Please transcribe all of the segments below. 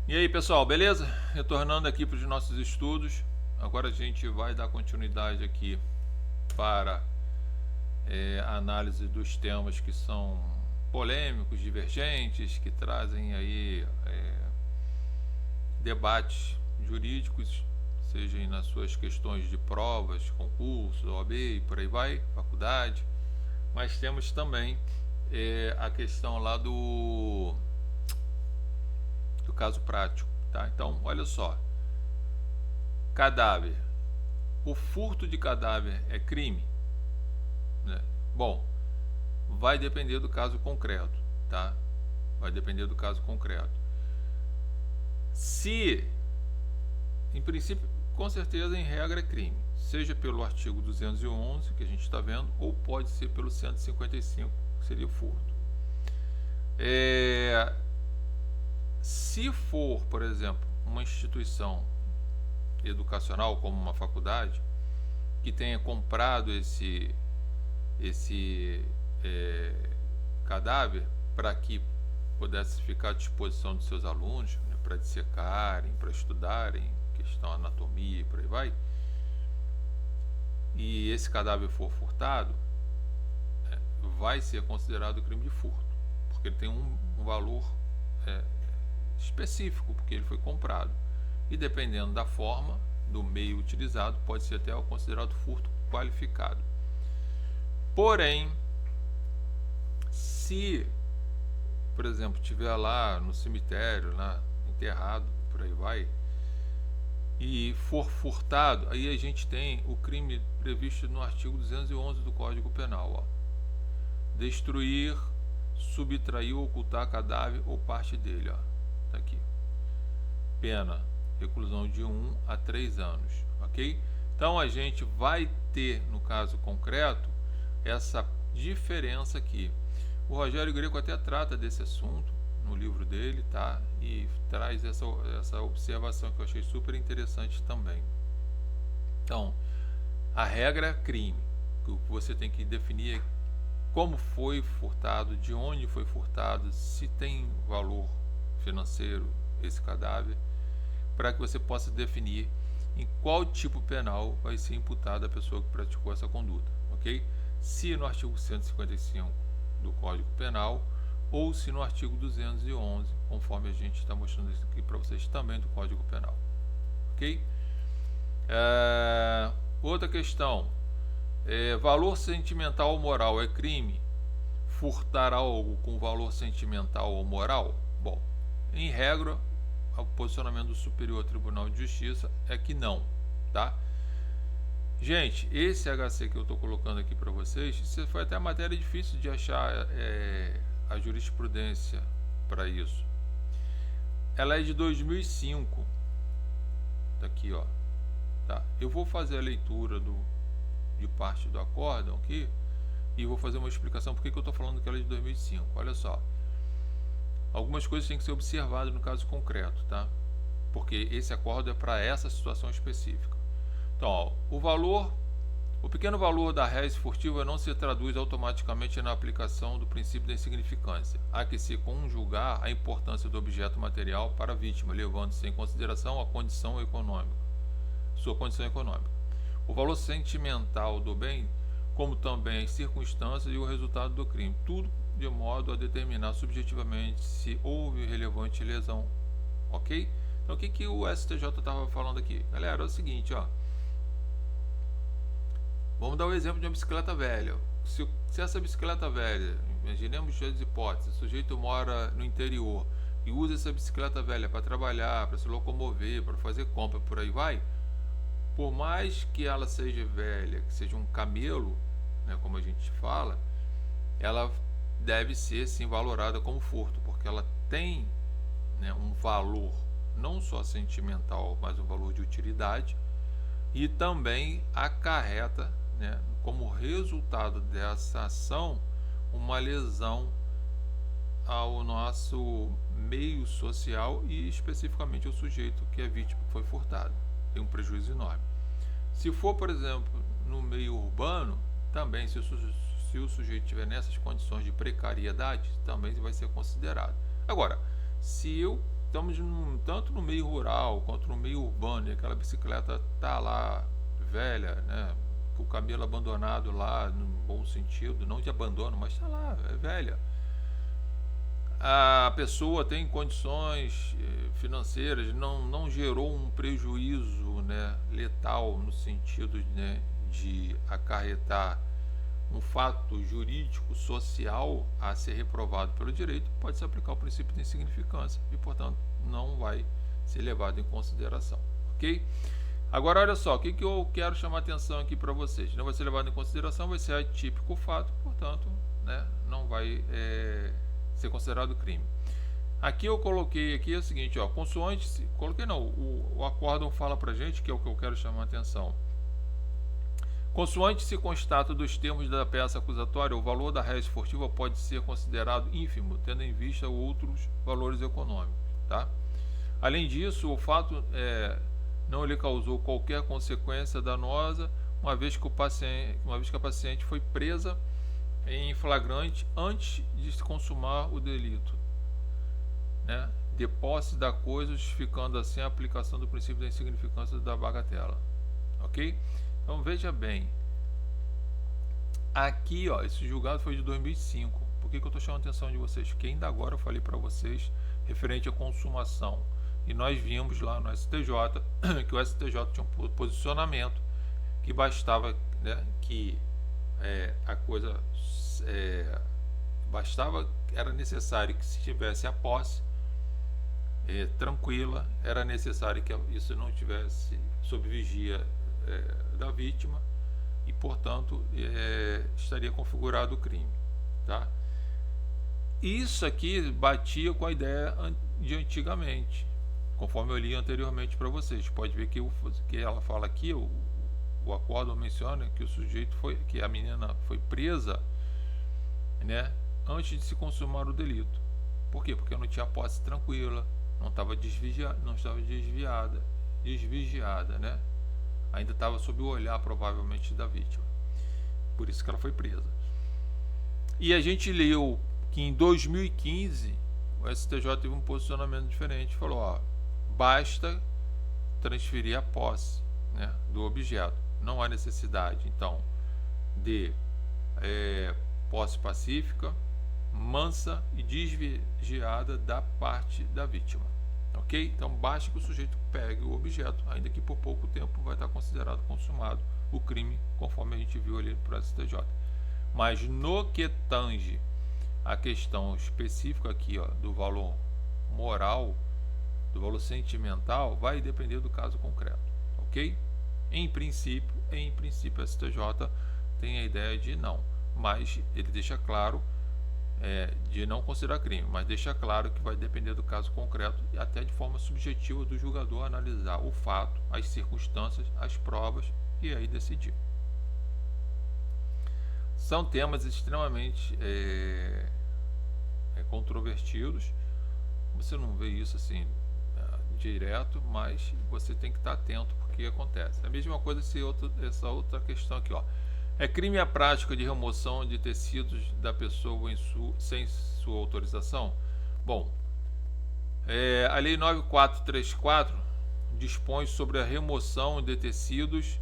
E aí, pessoal, beleza? Retornando aqui para os nossos estudos. Agora a gente vai dar continuidade aqui para a análise dos temas que são polêmicos, divergentes, que trazem aí debates jurídicos, seja nas suas questões de provas, concursos, OAB e por aí vai, faculdade. Mas temos também a questão lá do caso prático, tá? Então, olha só. Cadáver. O furto de cadáver é crime? Né? Bom, vai depender do caso concreto, tá? Vai depender do caso concreto. Se, em princípio, com certeza, em regra é crime, seja pelo artigo 211, que a gente está vendo, ou pode ser pelo 155, que seria o furto. Se for, por exemplo, uma instituição educacional, como uma faculdade, que tenha comprado esse cadáver para que pudesse ficar à disposição dos seus alunos, né, para dissecarem, para estudarem questão anatomia e por aí vai, e esse cadáver for furtado, vai ser considerado crime de furto, porque ele tem um valor específico, porque ele foi comprado. E dependendo da forma, do meio utilizado, pode ser até considerado furto qualificado. Porém, se, por exemplo, estiver lá no cemitério, lá enterrado, por aí vai, e for furtado, aí a gente tem o crime previsto no artigo 211 do Código Penal, ó. Destruir, subtrair ou ocultar cadáver ou parte dele, ó. Tá aqui. Pena, reclusão de 1 a 3 anos, ok? Então a gente vai ter, no caso concreto, essa diferença aqui. O Rogério Greco até trata desse assunto no livro dele, tá? E traz essa observação que eu achei super interessante também. Então, a regra é crime. O que você tem que definir é como foi furtado, de onde foi furtado, se tem valor financeiro esse cadáver, para que você possa definir em qual tipo penal vai ser imputada a pessoa que praticou essa conduta, ok? Se no artigo 155 do Código Penal ou se no artigo 211, conforme a gente está mostrando isso aqui para vocês também do Código Penal, ok? Outra questão, valor sentimental ou moral é crime? Furtar algo com valor sentimental ou moral? Bom, em regra, o posicionamento do Superior Tribunal de Justiça é que não, tá? Gente, esse HC que eu estou colocando aqui para vocês, isso foi até matéria difícil de achar a jurisprudência para isso. Ela é de 2005, tá aqui, ó. Tá? Eu vou fazer a leitura de parte do acórdão aqui e vou fazer uma explicação porque que eu estou falando que ela é de 2005. Olha só. Algumas coisas têm que ser observadas no caso concreto, tá? Porque esse acórdão é para essa situação específica. Então, ó, o pequeno valor da res furtiva não se traduz automaticamente na aplicação do princípio da insignificância. Há que se conjugar a importância do objeto material para a vítima, levando-se em consideração a condição econômica, sua condição econômica. O valor sentimental do bem, como também as circunstâncias e o resultado do crime, tudo de modo a determinar subjetivamente se houve relevante lesão, ok? Então o que o STJ estava falando aqui? Galera, é o seguinte, ó. Vamos dar o exemplo de uma bicicleta velha. Se essa bicicleta velha, imaginemos as hipóteses, o sujeito mora no interior e usa essa bicicleta velha para trabalhar, para se locomover, para fazer compra, por aí vai, por mais que ela seja velha, que seja um camelo, né, como a gente fala, ela deve ser sim valorada como furto, porque ela tem, né, um valor não só sentimental, mas um valor de utilidade, e também acarreta, né, como resultado dessa ação, uma lesão ao nosso meio social e especificamente ao sujeito que é vítima, que foi furtado. Tem um prejuízo enorme. Se for, por exemplo, no meio urbano, também, se o sujeito estiver nessas condições de precariedade, também vai ser considerado. Agora, se eu estamos tanto no meio rural quanto no meio urbano, e aquela bicicleta tá lá velha, né? Com o cabelo abandonado lá, no bom sentido, não de abandono, mas tá lá, é velha. A pessoa tem condições financeiras, não gerou um prejuízo, né, letal no sentido, né, de acarretar um fato jurídico, social a ser reprovado pelo direito, pode-se aplicar o princípio de insignificância e, portanto, não vai ser levado em consideração, ok? Agora, olha só, o que eu quero chamar a atenção aqui para vocês. Não vai ser levado em consideração, vai ser atípico fato, portanto, né, não vai ser considerado crime. Aqui eu coloquei aqui é o seguinte, ó, consoante, coloquei não, o acórdão fala pra gente, que é o que eu quero chamar a atenção. Consoante se constata dos termos da peça acusatória, o valor da réis esportiva pode ser considerado ínfimo, tendo em vista outros valores econômicos, tá? Além disso, o fato não lhe causou qualquer consequência danosa, uma vez que a paciente foi presa em flagrante antes de se consumar o delito, né, de posse da coisa, justificando assim a aplicação do princípio da insignificância da bagatela, ok? Então veja bem, aqui ó, esse julgado foi de 2005. Por que eu estou chamando a atenção de vocês? Porque ainda agora eu falei para vocês referente à consumação, e nós vimos lá no STJ que o STJ tinha um posicionamento que bastava, né, que a coisa bastava, era necessário que se tivesse a posse tranquila, era necessário que isso não tivesse sob vigia da vítima e, portanto, estaria configurado o crime, tá? Isso aqui batia com a ideia de antigamente, conforme eu li anteriormente para vocês. Pode ver que ela fala aqui, o acórdão menciona que o sujeito que a menina foi presa, né, antes de se consumar o delito. Por quê? Porque não tinha posse tranquila, não estava desviada, né? Ainda estava sob o olhar provavelmente da vítima. Por isso que ela foi presa. E a gente leu que em 2015 o STJ teve um posicionamento diferente, falou, ó, basta transferir a posse, né, do objeto. Não há necessidade, então, de posse pacífica, mansa e desviada da parte da vítima, ok? Então basta que o sujeito pegue o objeto, ainda que por pouco tempo vai estar considerado consumado o crime, conforme a gente viu ali para o STJ. Mas no que tange a questão específica aqui, ó, do valor moral, do valor sentimental, vai depender do caso concreto, ok? Em princípio a STJ tem a ideia de não, mas ele deixa claro de não considerar crime, mas deixa claro que vai depender do caso concreto e até de forma subjetiva do julgador analisar o fato, as circunstâncias, as provas e aí decidir. São temas extremamente controvertidos. Você não vê isso assim direto, mas você tem que estar atento porque acontece. A mesma coisa essa outra questão aqui, ó. É crime a prática de remoção de tecidos da pessoa sem sua autorização? Bom, a Lei 9434 dispõe sobre a remoção de tecidos,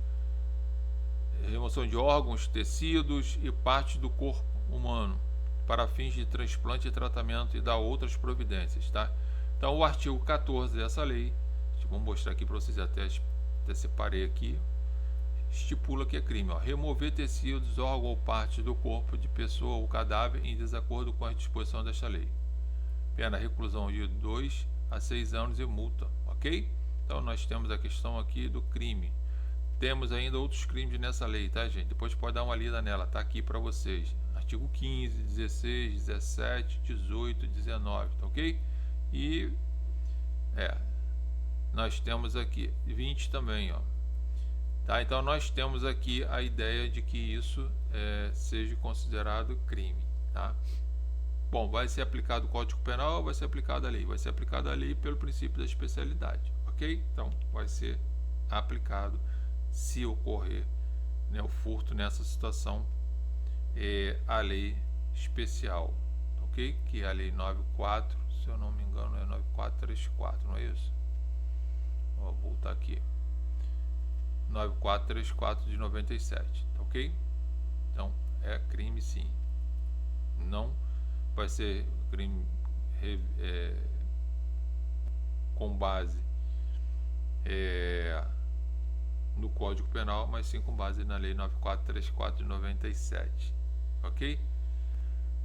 remoção de órgãos, tecidos e partes do corpo humano para fins de transplante e tratamento e dá outras providências, tá? Então, o artigo 14 dessa lei, vou mostrar aqui para vocês, até separei aqui, estipula que é crime, ó, remover tecidos, órgão ou parte do corpo de pessoa ou cadáver em desacordo com a disposição desta lei. Pena reclusão de 2 a 6 anos e multa, ok? Então nós temos a questão aqui do crime. Temos ainda outros crimes nessa lei, tá, gente? Depois pode dar uma lida nela, tá aqui para vocês. Artigo 15, 16, 17, 18, 19, tá ok? E nós temos aqui 20 também, ó. Tá, então nós temos aqui a ideia de que isso seja considerado crime, tá? Bom, vai ser aplicado o Código Penal ou vai ser aplicada a lei? Vai ser aplicada a lei pelo princípio da especialidade, ok? Então vai ser aplicado se ocorrer, né, o furto nessa situação, a lei especial, ok? Que é a lei 94, se eu não me engano é 9434. 9434, não é isso? Vou voltar aqui. 9434 de 97, tá ok? Então é crime sim. Não vai ser crime com base no Código Penal, mas sim com base na Lei 9434 de 97, ok?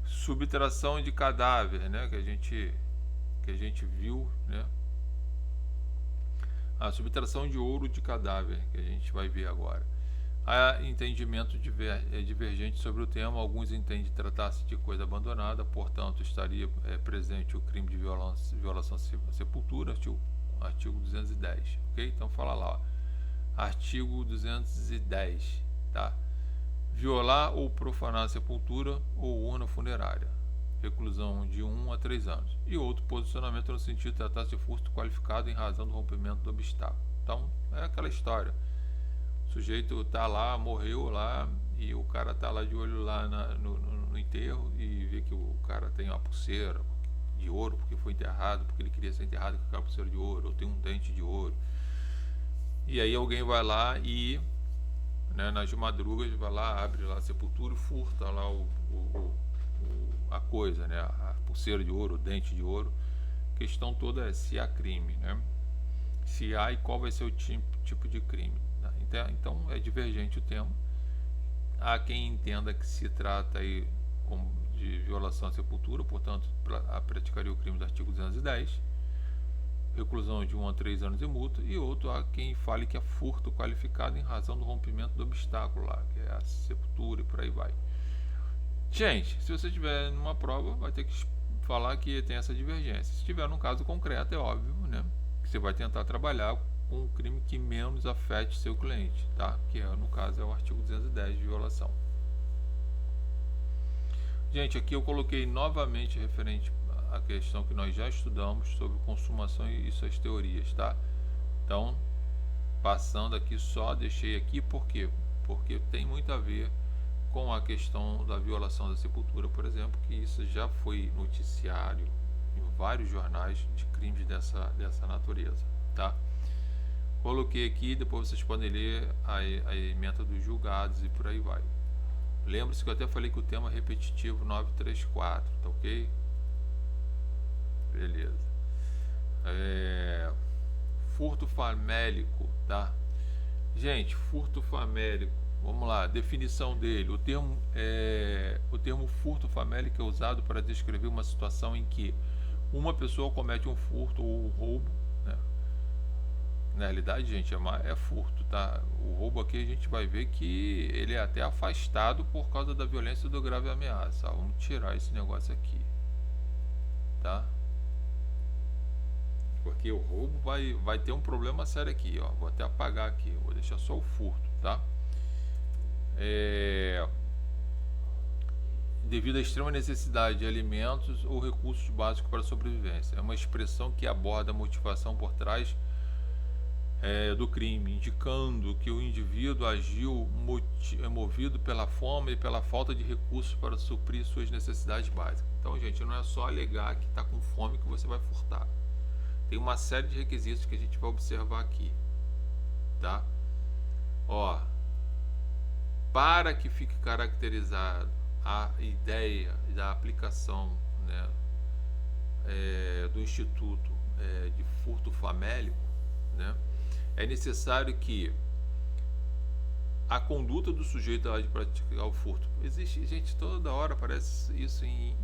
Subtração de cadáver, né? Que a gente viu, né? A subtração de ouro de cadáver, que a gente vai ver agora. Há entendimento divergente sobre o tema. Alguns entendem tratar-se de coisa abandonada, portanto, estaria presente o crime de violação à sepultura, artigo 210, ok? Então, fala lá, ó. Artigo 210, tá? Violar ou profanar a sepultura ou urna funerária, reclusão de 1 a 3 anos. E outro posicionamento no sentido de tratar-se de furto qualificado em razão do rompimento do obstáculo. Então, é aquela história. O sujeito tá lá, morreu lá, e o cara tá lá de olho lá no enterro e vê que o cara tem uma pulseira de ouro porque foi enterrado, porque ele queria ser enterrado com aquela pulseira de ouro, ou tem um dente de ouro. E aí alguém vai lá e, né, nas madrugas, vai lá, abre lá a sepultura e furta lá a coisa, né, a pulseira de ouro, o dente de ouro. A questão toda é se há crime, né? Se há e qual vai ser o tipo de crime. Então é divergente o tema. Há quem entenda que se trata aí de violação à sepultura, portanto, praticaria o crime do artigo 210, reclusão de 1 a 3 anos e multa, e outro há quem fale que é furto qualificado em razão do rompimento do obstáculo lá, que é a sepultura e por aí vai. Gente, se você estiver numa prova, vai ter que falar que tem essa divergência. Se estiver num caso concreto, é óbvio, né, que você vai tentar trabalhar com um crime que menos afete seu cliente, tá? Que no caso é o artigo 210 de violação. Gente, aqui eu coloquei novamente referente à questão que nós já estudamos sobre consumação e suas teorias, tá? Então, passando aqui, só deixei aqui porque tem muito a ver com a questão da violação da sepultura, por exemplo, que isso já foi noticiário em vários jornais de crimes dessa natureza, tá? Coloquei aqui, depois vocês podem ler a ementa dos julgados e por aí vai. Lembre-se que eu até falei que o tema é repetitivo 934, tá ok? Beleza. Furto famélico, tá? Gente, furto famélico, vamos lá, definição dele. O termo furto famélico é usado para descrever uma situação em que uma pessoa comete um furto ou um roubo, né? Na realidade, gente, é furto, tá? O roubo aqui a gente vai ver que ele é até afastado por causa da violência e do grave ameaça. Vamos tirar esse negócio aqui, tá? Porque o roubo vai ter um problema sério aqui, ó. Vou até apagar aqui, vou deixar só o furto, tá? Devido à extrema necessidade de alimentos ou recursos básicos para a sobrevivência. É uma expressão que aborda a motivação por trás do crime, indicando que o indivíduo agiu movido pela fome e pela falta de recursos para suprir suas necessidades básicas. Então, gente, não é só alegar que está com fome que você vai furtar. Tem uma série de requisitos que a gente vai observar aqui, tá? Ó, para que fique caracterizado a ideia da aplicação, né, do instituto de furto famélico, né, é necessário que a conduta do sujeito de praticar o furto, existe, gente, toda hora aparece isso em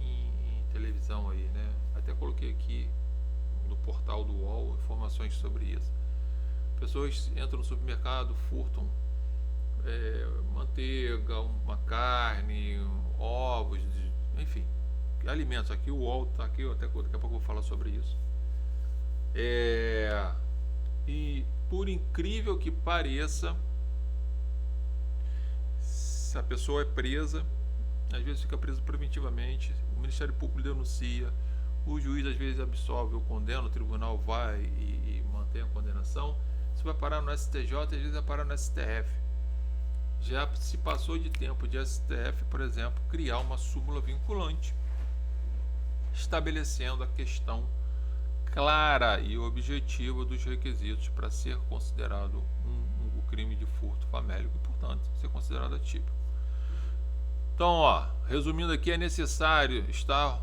televisão aí, né? Até coloquei aqui no portal do UOL informações sobre isso. Pessoas entram no supermercado, furtam manteiga, uma carne, ovos, enfim, alimentos. Aqui o UOL tá aqui, até daqui a pouco eu vou falar sobre isso. E por incrível que pareça, se a pessoa é presa, às vezes fica presa preventivamente, o Ministério Público denuncia, o juiz às vezes absolve ou condena, o tribunal vai e mantém a condenação. Isso vai parar no STJ, às vezes vai parar no STF. Já se passou de tempo de STF, por exemplo, criar uma súmula vinculante estabelecendo a questão clara e objetiva dos requisitos para ser considerado um crime de furto famélico e, portanto, ser considerado atípico. Então, ó, resumindo aqui, é necessário estar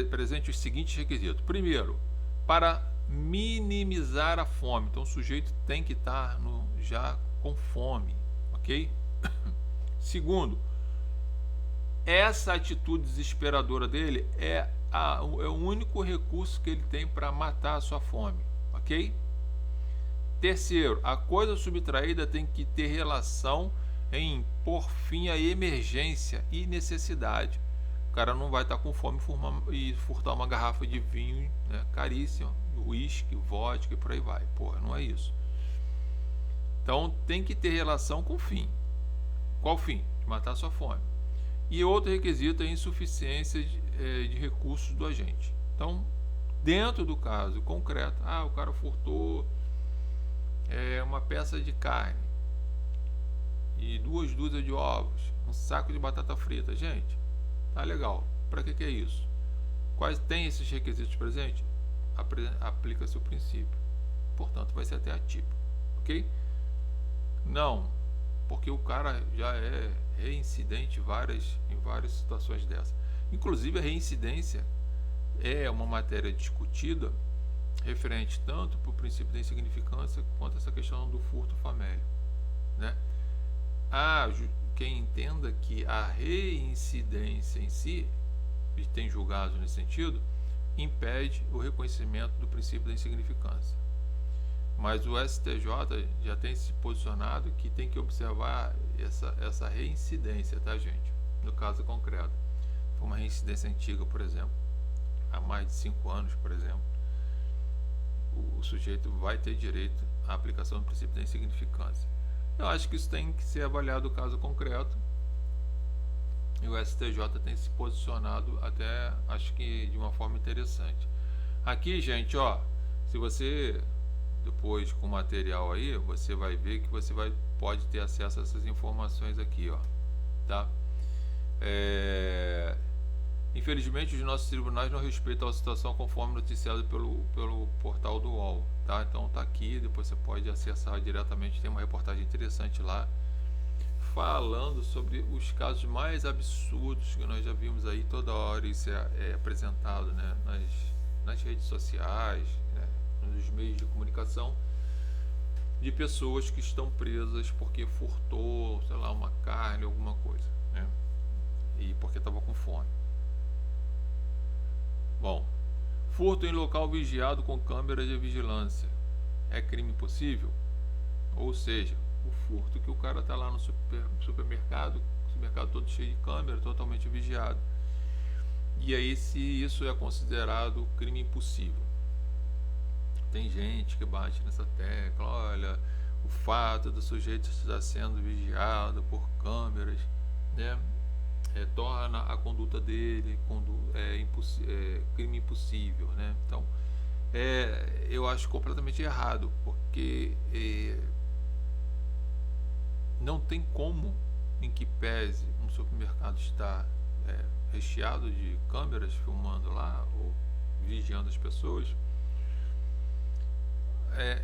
presente os seguintes requisitos. Primeiro, para minimizar a fome. Então, o sujeito tem que estar já com fome, ok? Segundo, essa atitude desesperadora dele é o único recurso que ele tem para matar a sua fome, ok? Terceiro, a coisa subtraída tem que ter relação em pôr fim à emergência e necessidade. O cara não vai estar com fome e furtar uma garrafa de vinho, né, caríssimo, uísque, vodka e por aí vai. Porra, não é isso. Então tem que ter relação com o fim. Qual fim? De matar a sua fome. E outro requisito é a insuficiência de recursos do agente. Então, dentro do caso concreto, o cara furtou uma peça de carne e 2 dúzias de ovos, um saco de batata frita. Gente, tá legal. Para que é isso? Quais tem esses requisitos presentes? Aplica-se o princípio. Portanto, vai ser até atípico. Ok? Não, porque o cara já é reincidente em várias situações dessas. Inclusive, a reincidência é uma matéria discutida referente tanto para o princípio da insignificância quanto essa questão do furto famélico, né? Quem entenda que a reincidência em si, e tem julgados nesse sentido, impede o reconhecimento do princípio da insignificância. Mas o STJ já tem se posicionado que tem que observar essa reincidência, tá, gente? No caso concreto, foi uma reincidência antiga, por exemplo, há mais de 5 anos, por exemplo, o sujeito vai ter direito à aplicação do princípio da insignificância. Eu acho que isso tem que ser avaliado no caso concreto, e o STJ tem se posicionado até, acho que de uma forma interessante. Aqui, gente, ó, se você depois com o material aí, você vai ver que você pode ter acesso a essas informações aqui, ó, tá? Infelizmente, os nossos tribunais não respeitam a situação conforme noticiado pelo portal do UOL, tá? Então tá aqui, depois você pode acessar diretamente, tem uma reportagem interessante lá, falando sobre os casos mais absurdos que nós já vimos aí, toda hora isso é apresentado, né, nas redes sociais, né, nos meios de comunicação, de pessoas que estão presas porque furtou, sei lá, uma carne, alguma coisa, né, e porque estava com fome. Bom, furto em local vigiado com câmeras de vigilância é crime possível? Ou seja, o furto que o cara está lá no supermercado, o supermercado todo cheio de câmera, totalmente vigiado. E aí, se isso é considerado crime impossível? Tem gente que bate nessa tecla, olha, o fato do sujeito estar sendo vigiado por câmeras, né, torna a conduta dele crime impossível, né? Então, eu acho completamente errado, porque não tem como, em que pese um supermercado estar recheado de câmeras filmando lá ou vigiando as pessoas,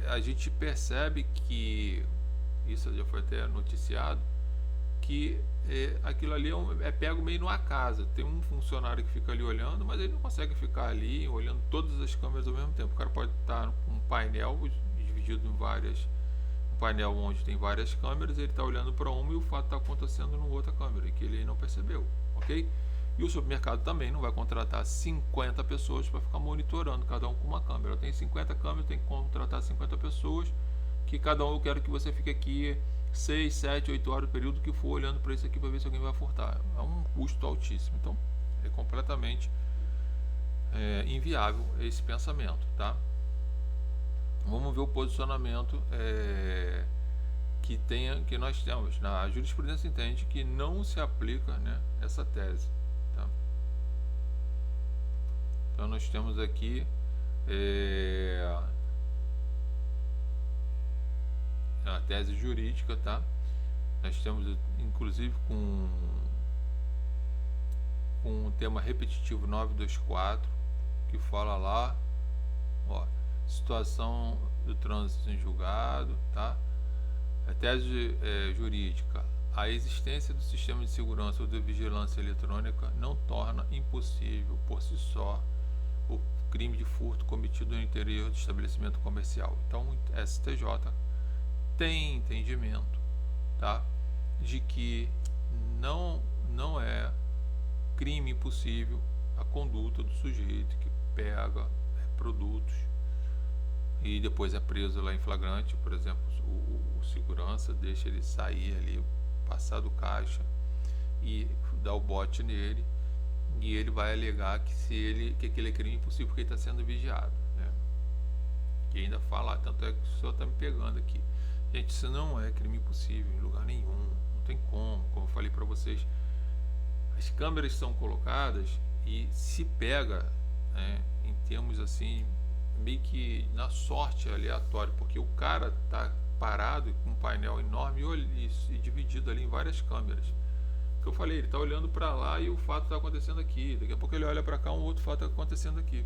a gente percebe que isso já foi até noticiado, que aquilo ali é pego meio no acaso. Tem um funcionário que fica ali olhando, mas ele não consegue ficar ali olhando todas as câmeras ao mesmo tempo. O cara pode estar com um painel dividido em um painel onde tem várias câmeras, ele está olhando para uma e o fato está acontecendo em outra câmera, e que ele não percebeu, ok? E o supermercado também não vai contratar 50 pessoas para ficar monitorando, cada um com uma câmera. Tem 50 câmeras, tem que contratar 50 pessoas, que cada um, eu quero que você fique aqui 6, 7, 8 horas, o período que for, olhando para isso aqui para ver se alguém vai furtar. É um custo altíssimo. Então, é completamente inviável esse pensamento, tá? Vamos ver o posicionamento que nós temos. A jurisprudência entende que não se aplica, né, essa tese, tá? Então, nós temos aqui a tese jurídica, tá? Nós temos, inclusive, com um tema repetitivo 924, que fala lá Ó, situação do trânsito em julgado, tá? A tese jurídica. A existência do sistema de segurança ou de vigilância eletrônica não torna impossível por si só o crime de furto cometido no interior do estabelecimento comercial. Então, o STJ tem entendimento, tá, de que não é crime impossível a conduta do sujeito que pega produtos e depois é preso lá em flagrante. Por exemplo, o segurança deixa ele sair ali, passar do caixa e dá o bote nele, e ele vai alegar que aquele é crime impossível porque ele está sendo vigiado, né? E ainda fala, tanto é que o senhor está me pegando aqui. Gente, isso não é crime impossível em lugar nenhum, não tem como eu falei para vocês, as câmeras são colocadas e se pega, né, em termos assim, meio que na sorte aleatório, porque o cara tá parado com um painel enorme e dividido ali em várias câmeras. Que eu falei, ele tá olhando para lá e o fato tá acontecendo aqui. Daqui a pouco ele olha para cá, um outro fato tá acontecendo aqui.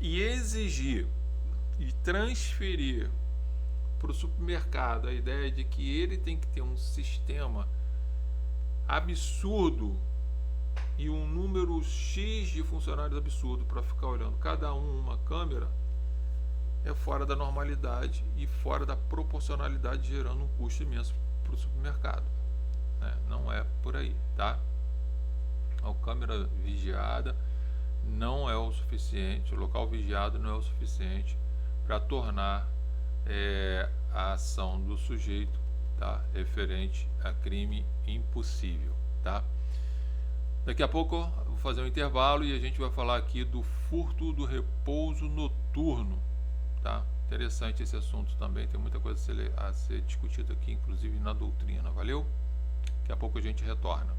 E exigir e transferir para o supermercado a ideia de que ele tem que ter um sistema absurdo e um número X de funcionários absurdo para ficar olhando cada uma câmera é fora da normalidade e fora da proporcionalidade, gerando um custo imenso para o supermercado, né? Não é por aí, tá? A câmera vigiada não é o suficiente, o local vigiado não é o suficiente para tornar a ação do sujeito, tá, referente a crime impossível, tá? Daqui a pouco eu vou fazer um intervalo e a gente vai falar aqui do furto do repouso noturno, tá? Interessante esse assunto também, tem muita coisa a ser discutida aqui, inclusive na doutrina, valeu? Daqui a pouco a gente retorna.